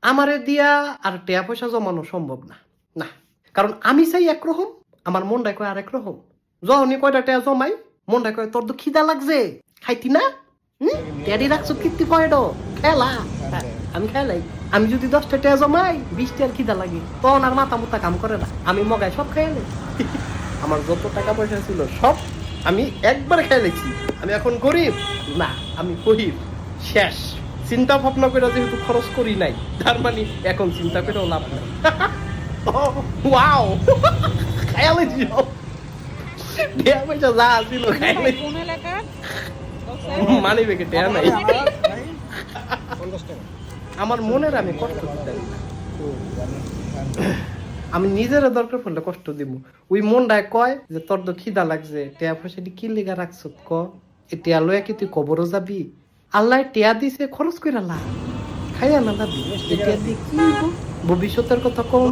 আমারে দিয়া আর টিয়া পয়সা জমানো সম্ভব না। না, কারণ আমি চাই একরকম, আমার মনটাই কয় আরেক রকম। যখনই কয়টা টিয়া জমাই, মনটাই কয় তোর তো খিদা লাগছে, খাইতি না? টেডি রাখছো কীর্তি পয়েন্ট খেলা। আমি খেলাই, আমি যদি 10টা টিয়া জমাই 20টার খিদা লাগে, তখন আর মাথা মুথা কাম করে না, আমি মগায় সব খেয়ালে। আমার যত টাকা পয়সা ছিল সব আমি একবার খেলেছি। আমি এখন গরিব না, আমি গরিব শেষ। চিন্তা ভাবনা করে যেহেতু খরচ করি নাই, তার মানে এখন চিন্তা করেও লাভ নাই। ওয়াও, খেয়ালে ছিল টিয়া পয়সা যা ছিল খেয়ালে। কোন এলাকা? মানি বেগে টিয়া নাই। আমার মনের আমি কষ্ট দিতে না, আমি নিজের দরকার পড়লে কষ্ট দিব। ওই মনটায় কয় যে তোর তো খিদা লাগছে, টিয়া পয়সা কি লেগা রাখছ ক, এ টিয়া লয়া কি তুই কবরও যাবি? আল্লাহ টিয়া দিছে খরচ করে লা, খাইয়া না যাবি। টিয়া দিয়ে কি হইব? ভবিষ্যতের কথা কম।